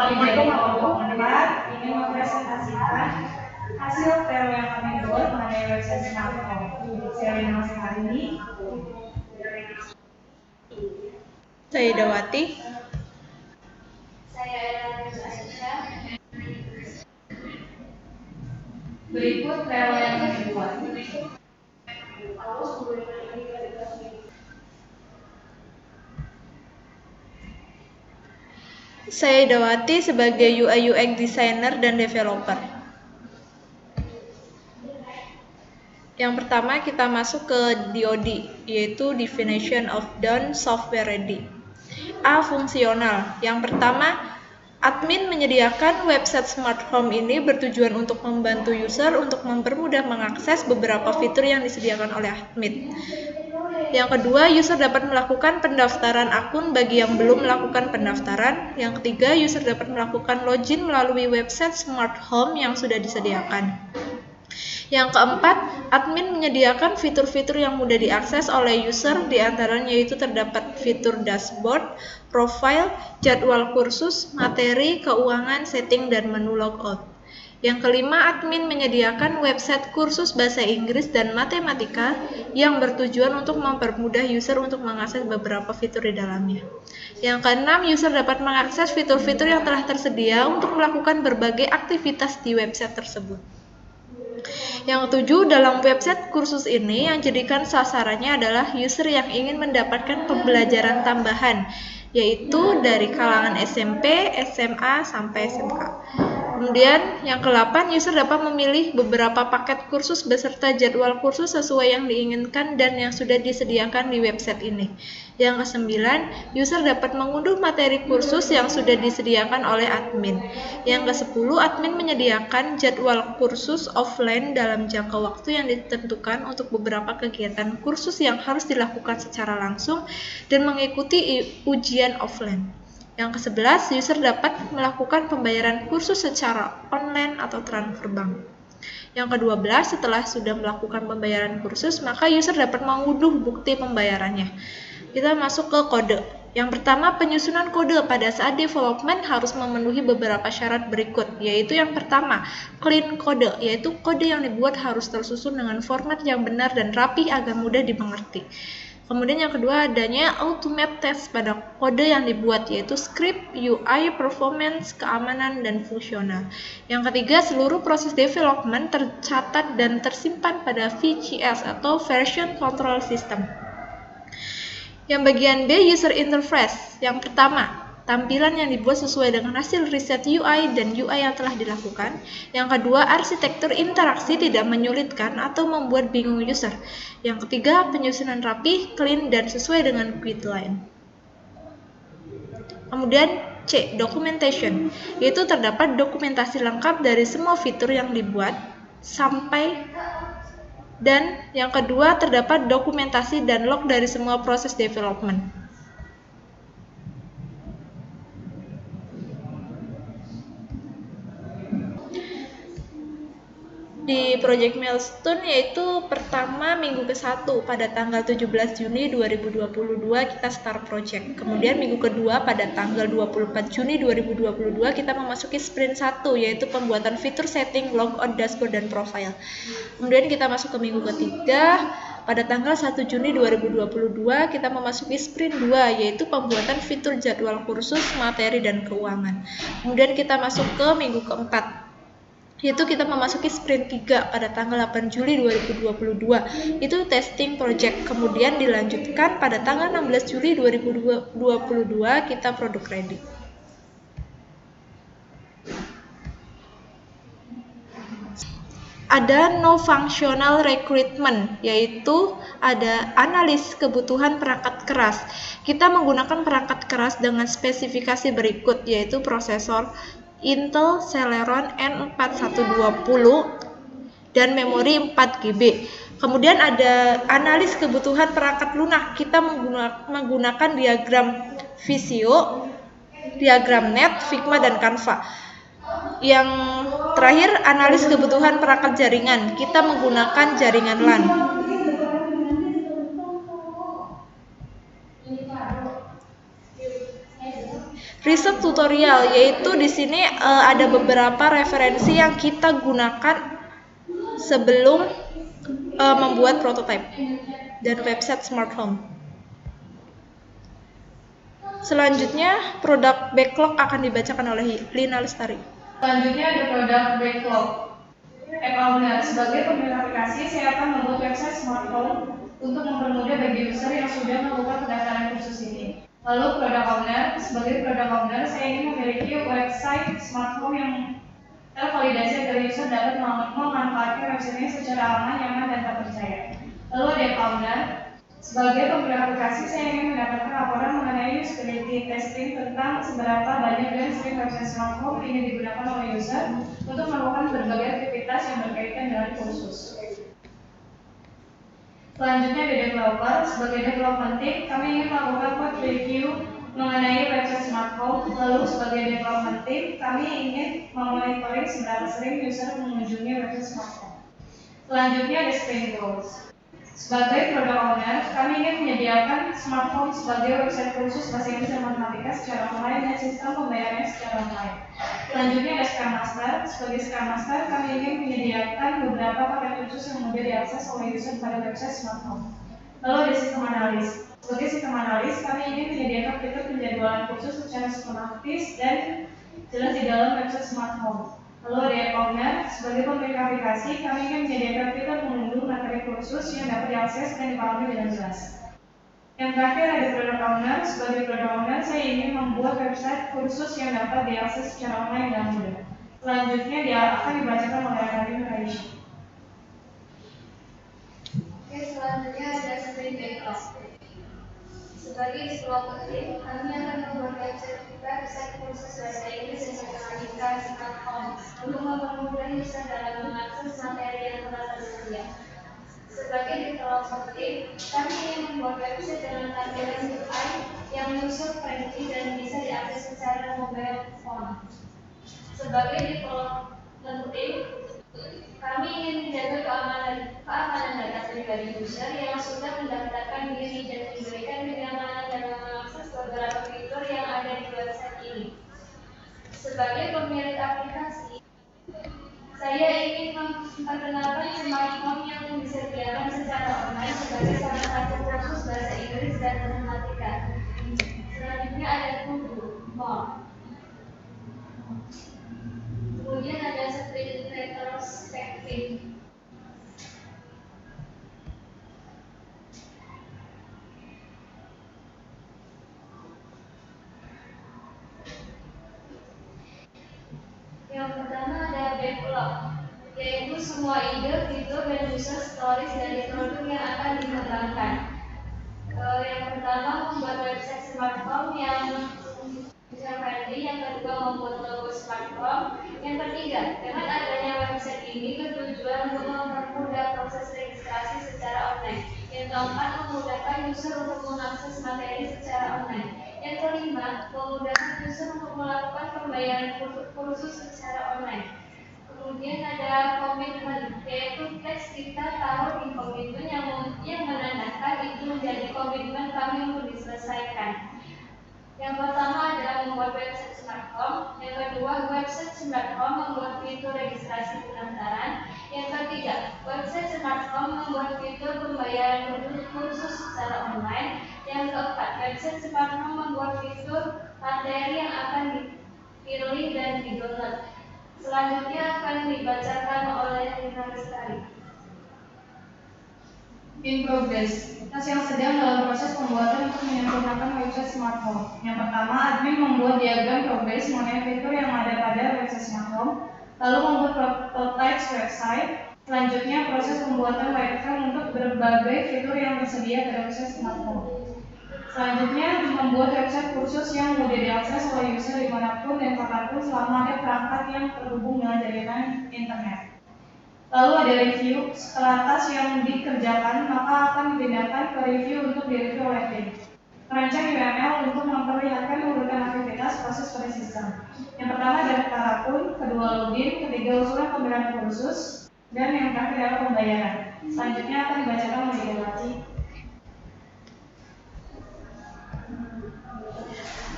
Assalamualaikum warahmatullahi wabarakatuh. Ini mempresentasikan hasil PL yang kami buat mengenai website smartphone. Saya nama hari ini. Saya Dawati. Saya Ella Aisyah. Berikut PL yang kami buat. Saya Dawati sebagai UI UX designer dan developer. Yang pertama kita masuk ke DOD, yaitu Definition of Done Software Ready. A. Fungsional. Yang pertama, admin menyediakan website smart home ini bertujuan untuk membantu user untuk mempermudah mengakses beberapa fitur yang disediakan oleh admin. Yang kedua, user dapat melakukan pendaftaran akun bagi yang belum melakukan pendaftaran. Yang ketiga, user dapat melakukan login melalui website smart home yang sudah disediakan. Yang keempat, admin menyediakan fitur-fitur yang mudah diakses oleh user, di antaranya yaitu terdapat fitur dashboard, profile, jadwal kursus, materi, keuangan, setting, dan menu logout. Yang kelima, admin menyediakan website kursus bahasa Inggris dan matematika yang bertujuan untuk mempermudah user untuk mengakses beberapa fitur di dalamnya. Yang keenam, user dapat mengakses fitur-fitur yang telah tersedia untuk melakukan berbagai aktivitas di website tersebut. Yang ketujuh, dalam website kursus ini yang jadikan sasarannya adalah user yang ingin mendapatkan pembelajaran tambahan, yaitu dari kalangan SMP, SMA, sampai SMK. Kemudian yang ke-8, user dapat memilih beberapa paket kursus beserta jadwal kursus sesuai yang diinginkan dan yang sudah disediakan di website ini. Yang ke-9, user dapat mengunduh materi kursus yang sudah disediakan oleh admin. Yang ke-10, admin menyediakan jadwal kursus offline dalam jangka waktu yang ditentukan untuk beberapa kegiatan kursus yang harus dilakukan secara langsung dan mengikuti ujian offline. Yang ke-11, user dapat melakukan pembayaran kursus secara online atau transfer bank. Yang ke-12, setelah sudah melakukan pembayaran kursus, maka user dapat mengunduh bukti pembayarannya. Kita masuk ke kode. Yang pertama, penyusunan kode pada saat development harus memenuhi beberapa syarat berikut, yaitu yang pertama, clean kode, yaitu kode yang dibuat harus tersusun dengan format yang benar dan rapi agar mudah dimengerti. Kemudian yang kedua, adanya automate test pada kode yang dibuat, yaitu script, UI, performance, keamanan, dan fungsional. Yang ketiga, seluruh proses development tercatat dan tersimpan pada VCS atau Version Control System. Yang bagian B, user interface. Yang pertama, tampilan yang dibuat sesuai dengan hasil riset UI dan UI yang telah dilakukan. Yang kedua, arsitektur interaksi tidak menyulitkan atau membuat bingung user. Yang ketiga, penyusunan rapi, clean, dan sesuai dengan guideline. Kemudian C, documentation, yaitu terdapat dokumentasi lengkap dari semua fitur yang dibuat sampai. Dan yang kedua, terdapat dokumentasi dan log dari semua proses development. Di Project Milestone, yaitu pertama minggu ke-1 pada tanggal 17 Juni 2022 kita start project. Kemudian minggu kedua pada tanggal 24 Juni 2022 kita memasuki sprint 1, yaitu pembuatan fitur setting, logout, dashboard, dan profile. Kemudian kita masuk ke minggu ketiga pada tanggal 1 Juni 2022 kita memasuki sprint 2, yaitu pembuatan fitur jadwal kursus, materi, dan keuangan. Kemudian kita masuk ke minggu keempat, yaitu kita memasuki sprint 3 pada tanggal 8 Juli 2022, itu testing project. Kemudian dilanjutkan pada tanggal 16 Juli 2022 kita product ready. Ada no functional recruitment, yaitu ada analis kebutuhan perangkat keras. Kita menggunakan perangkat keras dengan spesifikasi berikut, yaitu prosesor Intel Celeron N4120 dan memori 4GB. Kemudian ada analis kebutuhan perangkat lunak. Kita menggunakan diagram Visio, diagram Net, Figma, dan Canva. Yang terakhir, analis kebutuhan perangkat jaringan. Kita menggunakan jaringan LAN. Riset tutorial, yaitu di sini ada beberapa referensi yang kita gunakan sebelum membuat prototipe dan website smart home. Selanjutnya, produk backlog akan dibacakan oleh Lina Lestari. Selanjutnya ada produk backlog. App owner, sebagai pemilik aplikasi, saya akan membuat website smart home untuk mempermudah bagi user yang sudah melakukan pendaftaran kursus ini. Lalu produk owner, sebagai produk owner, saya ingin memiliki website smart home yang tervalidasi agar user dapat memanfaatkan websitenya secara aman, nyaman, dan terpercaya. Lalu ada app owner, sebagai pemilik aplikasi, saya ingin mendapatkan laporan mengenai usability testing tentang seberapa banyak dan sering website smart home ini digunakan oleh user untuk melakukan berbagai aktivitas yang berkaitan dengan kursus. Selanjutnya ada developer. Sebagai developer tim, kami ingin melakukan code review mengenai website smart home. Lalu sebagai developer tim, kami ingin memonitoring seberapa sering user mengunjungi website smart home. Selanjutnya ada sprint goals. Sebagai product owner, kami ingin menyediakan smart home sebagai website kursus bahasa Inggris dan matematika secara online dan sistem pembayarannya secara online. Selanjutnya ada Scrum Master. Sebagai Scrum Master, kami ingin menyediakan beberapa paket kursus yang mudah diakses oleh user pada website smart home. Lalu ada sistem analis. Sebagai sistem analis, kami ingin menyediakan fitur penjadwalan kursus secara sistematis dan jelas di dalam website smart home. Lalu ada app owner. Sebagai pemilik aplikasi, kami ingin menyediakan fitur mengunduh materi kursus yang dapat diakses dan dipahami dengan jelas. Yang terakhir ada product owner. Sebagai product owner, saya ingin membuat website kursus yang dapat diakses secara online dan mudah. Selanjutnya dia akan dibacakan oleh Karim Raisya. Oke, selanjutnya ada sprint backlog. Sebagai developer tim, kami akan membuat website kursus bahasa Inggris dan matematika smart home untuk mempermudah user dalam mengakses materi yang telah tersedia. Sebagai developer tim, kami ingin membuat website dengan tampilan UI yang user friendly dan bisa diakses secara mobile phone. Sebagai developer tim, kami ingin menjaga keamanan data pribadi user yang sudah mendaftarkan diri dan diberikan kenyamanan dalam mengakses beberapa fitur yang ada di website ini. Sebagai pemilik aplikasi, saya ingin memperkenalkan smart home yang disediakan secara online sebagai salah satu kursus bahasa Inggris dan matematika. Selanjutnya ada More. Kemudian ada sprint retrospective. Yang pertama ada backlog, yaitu semua ide, fitur, dan user stories dari produk yang akan dikembangkan. Yang pertama membuat website smart home yang friendly, yang kedua membuat logo smart home, yang ketiga dengan adanya website ini bertujuan untuk mempermudah proses registrasi secara online, yang keempat memudahkan user untuk mengakses materi secara online, yang kelima memudahkan user untuk melakukan pembayaran kursus secara online. Kemudian ada komitmen, yaitu teks kita taruh di komitmen yang menandakan itu menjadi komitmen kami untuk diselesaikan. Yang pertama adalah membuat website smart home. Yang kedua, website smart home membuat fitur registrasi pendaftaran. Yang ketiga, website smart home membuat fitur pembayaran kursus secara online. Yang keempat, website smart home membuat fitur materi yang akan dipilih dan di-download. Selanjutnya akan dibacakan oleh Lina Lestari. In progress. Masih yang sedang dalam proses pembuatan untuk menyempurnakan website smart home. Yang pertama, admin membuat diagram progress mengenai fitur yang ada pada website smart home, lalu membuat prototype website. Selanjutnya, proses pembuatan wireframe untuk berbagai fitur yang tersedia pada website smart home. Selanjutnya, membuat website kursus yang mudah diakses oleh user dimanapun dan kapanpun selama ada perangkat yang terhubung dengan jaringan internet. Lalu ada review. Setelah tas yang dikerjakan, maka akan dipindahkan ke review untuk direview oleh tim. Merancang UML untuk memperlihatkan urutan aktivitas proses pada sistem. Yang pertama daftar akun, kedua login, ketiga usulan pembelian kursus, dan yang terakhir adalah pembayaran. Selanjutnya akan dibacakan oleh Dewaci.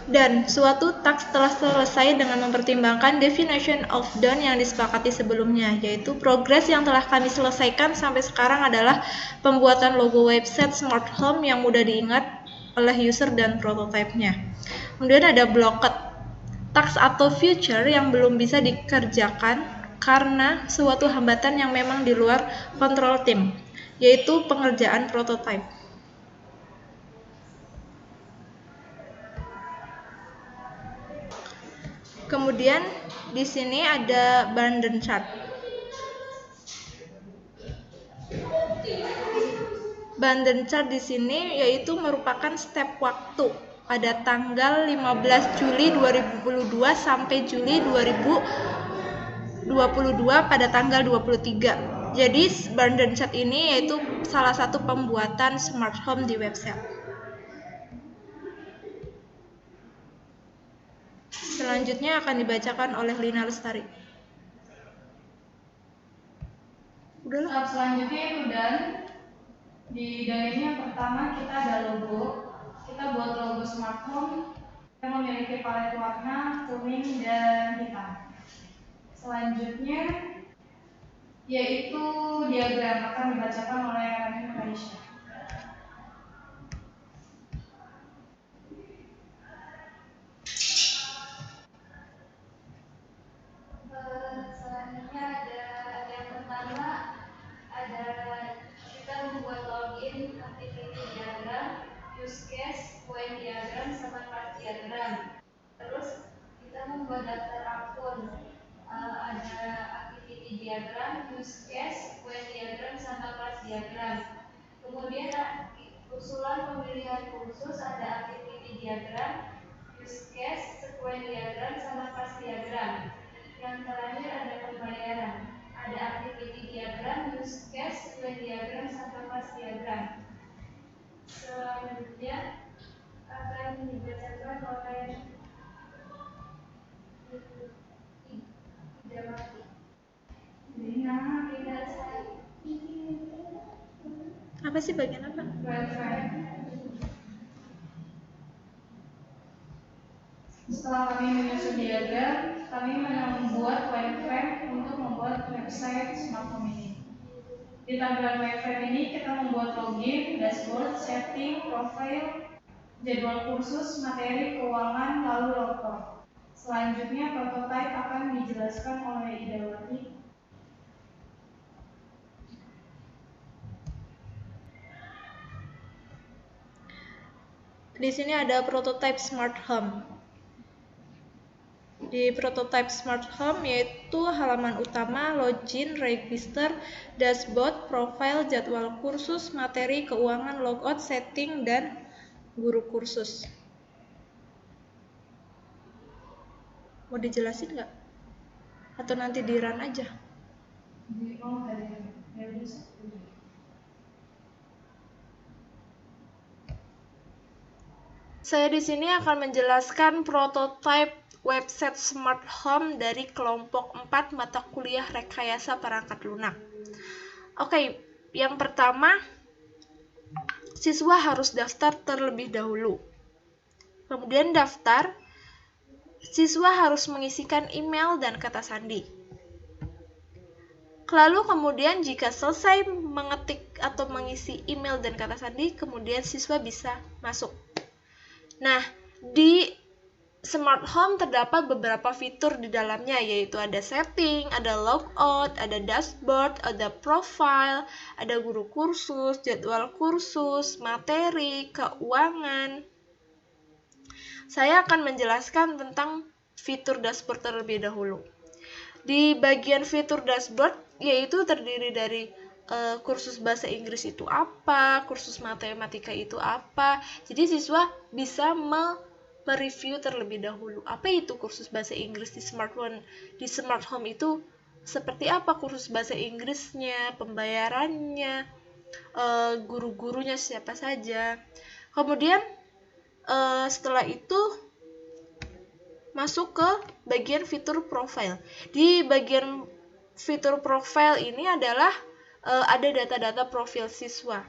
Dan suatu task telah selesai dengan mempertimbangkan definition of done yang disepakati sebelumnya, yaitu progres yang telah kami selesaikan sampai sekarang adalah pembuatan logo website smart home yang mudah diingat oleh user dan prototipenya. Kemudian ada blocked task atau future yang belum bisa dikerjakan karena suatu hambatan yang memang di luar kontrol tim, yaitu pengerjaan prototype. Kemudian di sini ada abandon chart. Abandon chart di sini yaitu merupakan step waktu pada tanggal 15 Juli 2022 sampai Juli 2022 pada tanggal 23. Jadi abandon chart ini yaitu salah satu pembuatan smart home di website. Selanjutnya akan dibacakan oleh Lina Lestari. Tahap selanjutnya itu dan di dan ini yang pertama kita ada logo. Kita buat logo smart home yang memiliki palet warna kuning dan hitam. Selanjutnya yaitu diagram akan dibacakan oleh Ranisha. Selanjutnya ada yang pertama ada kita membuat login, activity diagram, use case, point diagram, sama class diagram. Terus kita membuat daftar akun, ada activity diagram, use case, point diagram, sama class diagram. Kemudian usulan pemilihan kursus ada activity diagram, use case, sequence diagram, sama class diagram. Yang terakhir ada pembayaran, ada activity diagram, use case, sequence diagram, sama class diagram. Selanjutnya akan dibacakan oleh Apa sih bagian apa? Setelah kami menyusun diagram, kami membuat wireframe untuk membuat website smart home ini. Di tampilan wireframe ini kita membuat login, dashboard, setting, profile, jadwal kursus, materi, keuangan, lalu logo. Selanjutnya prototype akan dijelaskan oleh Idawati. Di sini ada prototype smart home. Di prototype smart home yaitu halaman utama, login, register, dashboard, profile, jadwal kursus, materi, keuangan, logout, setting, dan guru kursus. Mau dijelasin nggak? Atau nanti di run aja? Saya di sini akan menjelaskan prototype website smart home dari kelompok 4 mata kuliah rekayasa perangkat lunak. Oke, yang pertama, siswa harus daftar terlebih dahulu. Kemudian daftar, siswa harus mengisikan email dan kata sandi. Lalu kemudian jika selesai mengetik atau mengisi email dan kata sandi, kemudian siswa bisa masuk. Nah, di smart home terdapat beberapa fitur di dalamnya, yaitu ada setting, ada logout, ada dashboard, ada profile, ada guru kursus, jadwal kursus, materi, keuangan. Saya akan menjelaskan tentang fitur dashboard terlebih dahulu. Di bagian fitur dashboard, yaitu terdiri dari kursus bahasa Inggris itu apa, kursus matematika itu apa. Jadi siswa bisa mereview terlebih dahulu. Apa itu kursus bahasa Inggris di smart home? Di smart home itu seperti apa kursus bahasa Inggrisnya, pembayarannya, guru-gurunya siapa saja. Kemudian setelah itu masuk ke bagian fitur profile. Di bagian fitur profile ini adalah ada data-data profil siswa.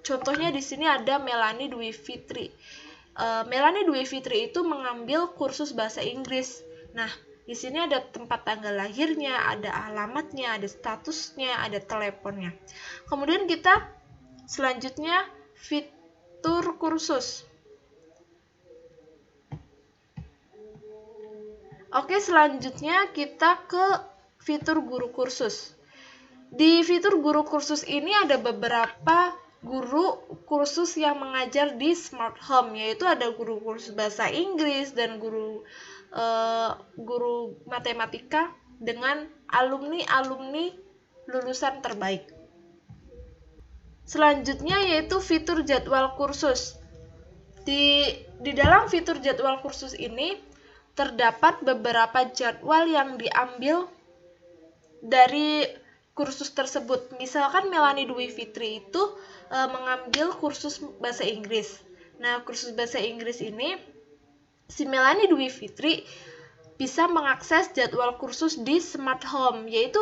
Contohnya di sini ada Melanie Dwi Fitri. Melanie Dwi Fitri itu mengambil kursus bahasa Inggris. Nah, di sini ada tempat tanggal lahirnya, ada alamatnya, ada statusnya, ada teleponnya. Kemudian kita selanjutnya fitur kursus. Oke, selanjutnya kita ke fitur guru kursus. Di fitur guru kursus ini ada beberapa guru kursus yang mengajar di Smart Home, yaitu ada guru kursus bahasa Inggris dan guru matematika dengan alumni lulusan terbaik. Selanjutnya yaitu fitur jadwal kursus. Di dalam fitur jadwal kursus ini terdapat beberapa jadwal yang diambil dari kursus tersebut. Misalkan Melanie Dwi Fitri itu mengambil kursus bahasa Inggris. Nah, kursus bahasa Inggris ini si Melanie Dwi Fitri bisa mengakses jadwal kursus di Smart Home, yaitu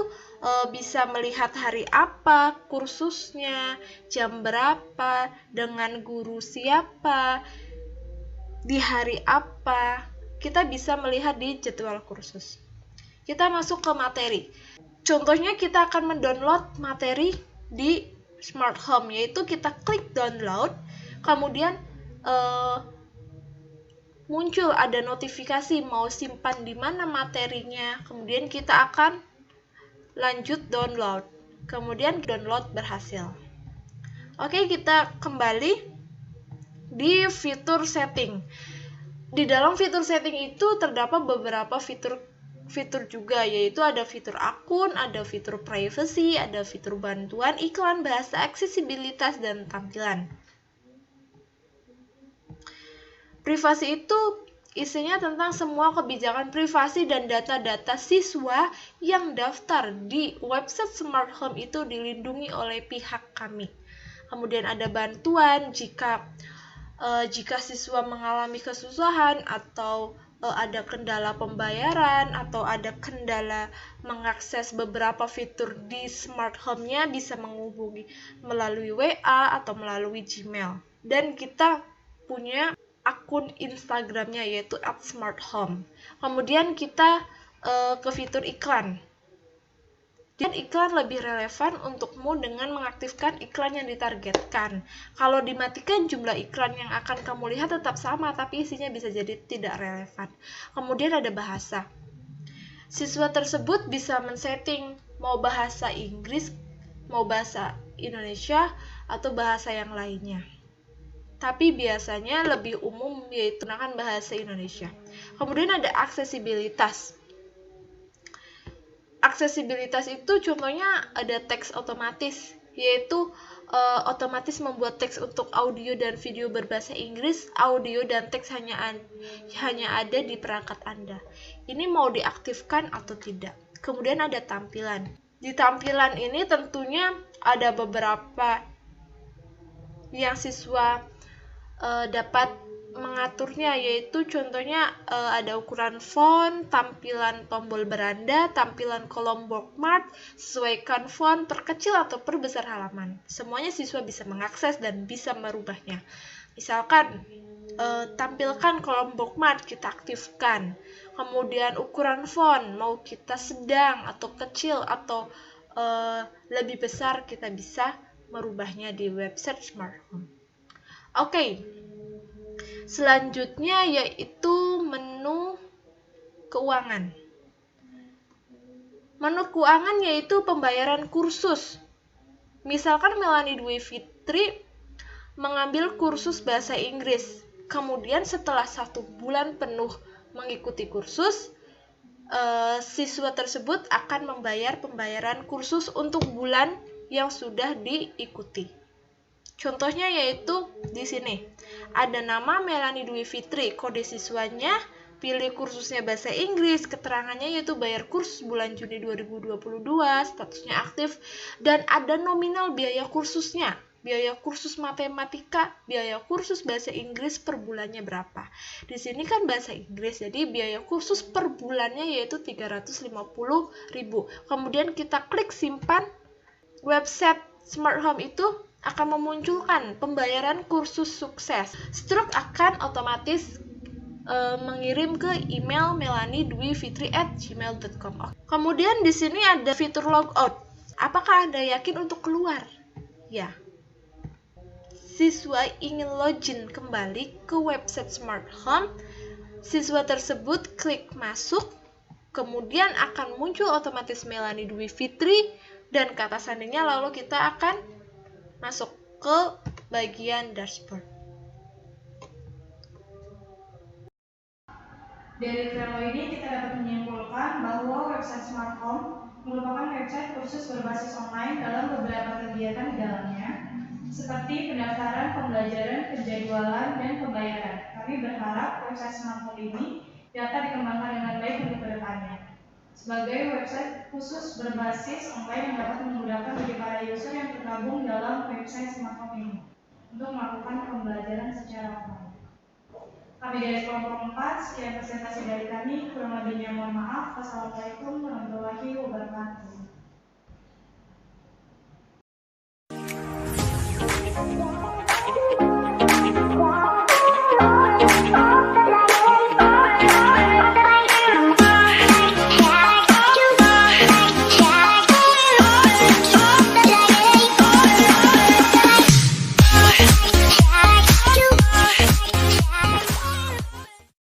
bisa melihat hari apa kursusnya, jam berapa, dengan guru siapa, di hari apa. Kita bisa melihat di jadwal kursus. Kita masuk ke materi. Contohnya kita akan mendownload materi di Smart Home, yaitu kita klik download, kemudian muncul ada notifikasi mau simpan di mana materinya, kemudian kita akan lanjut download, kemudian download berhasil. Oke, kita kembali di fitur setting. Di dalam fitur setting itu terdapat beberapa fitur juga, yaitu ada fitur akun, ada fitur privacy, ada fitur bantuan, iklan, bahasa, aksesibilitas, dan tampilan. Privasi itu isinya tentang semua kebijakan privasi dan data-data siswa yang daftar di website Smart Home itu dilindungi oleh pihak kami. Kemudian ada bantuan jika siswa mengalami kesusahan atau ada kendala pembayaran atau ada kendala mengakses beberapa fitur di Smart Home-nya, bisa menghubungi melalui WA atau melalui Gmail. Dan kita punya akun Instagramnya yaitu @smarthome. Kemudian kita ke fitur iklan. Dan iklan lebih relevan untukmu dengan mengaktifkan iklan yang ditargetkan. Kalau dimatikan, jumlah iklan yang akan kamu lihat tetap sama, tapi isinya bisa jadi tidak relevan. Kemudian ada bahasa. Siswa tersebut bisa men-setting mau bahasa Inggris, mau bahasa Indonesia, atau bahasa yang lainnya. Tapi biasanya lebih umum yaitu menggunakan bahasa Indonesia. Kemudian ada aksesibilitas. Aksesibilitas itu contohnya ada teks otomatis, yaitu otomatis membuat teks untuk audio dan video berbahasa Inggris. Audio dan teks hanya ada di perangkat Anda. Ini mau diaktifkan atau tidak. Kemudian ada tampilan. Di tampilan ini tentunya ada beberapa yang siswa dapat mengaturnya, yaitu contohnya ada ukuran font, tampilan tombol beranda, tampilan kolom bookmark, sesuaikan font, perkecil atau perbesar halaman. Semuanya siswa bisa mengakses dan bisa merubahnya. Misalkan tampilkan kolom bookmark, kita aktifkan. Kemudian ukuran font, mau kita sedang atau kecil atau lebih besar, kita bisa merubahnya di website Smart Home. Oke. Selanjutnya yaitu menu keuangan. Menu keuangan yaitu pembayaran kursus. Misalkan Melanie Dwi Fitri mengambil kursus bahasa Inggris. Kemudian setelah 1 bulan penuh mengikuti kursus, siswa tersebut akan membayar pembayaran kursus untuk bulan yang sudah diikuti. Contohnya yaitu di sini. Ada nama Melanie Dwi Fitri, kode siswanya, pilih kursusnya bahasa Inggris, keterangannya yaitu bayar kursus bulan Juni 2022, statusnya aktif, dan ada nominal biaya kursusnya. Biaya kursus matematika, biaya kursus bahasa Inggris per bulannya berapa. Di sini kan bahasa Inggris, jadi biaya kursus per bulannya yaitu 350.000. Kemudian kita klik simpan. Website Smart Home itu akan memunculkan pembayaran kursus sukses. Struktur akan otomatis mengirim ke email melanie.dwi-fitri@gmail.com. Kemudian di sini ada fitur logout. Apakah Anda yakin untuk keluar? Ya. Siswa ingin login kembali ke website Smart Home. Siswa tersebut klik masuk, kemudian akan muncul otomatis Melanie Dwi Fitri dan kata sandinya, lalu kita akan masuk ke bagian dashboard. Dari video ini kita dapat menyimpulkan bahwa website Smart Home merupakan website kursus berbasis online dalam beberapa kegiatan di dalamnya, seperti pendaftaran, pembelajaran, penjadwalan, dan pembayaran. Kami berharap website Smart Home ini dapat dikembangkan dengan baik untuk kedepannya. Sebagai website khusus berbasis online yang dapat memudahkan bagi para user yang tergabung dalam website Smart Home ini untuk melakukan pembelajaran secara online. Kami dari kelompok 4, sekian presentasi dari kami. Kurang lebihnya mohon maaf. Wassalamualaikum warahmatullahi wabarakatuh.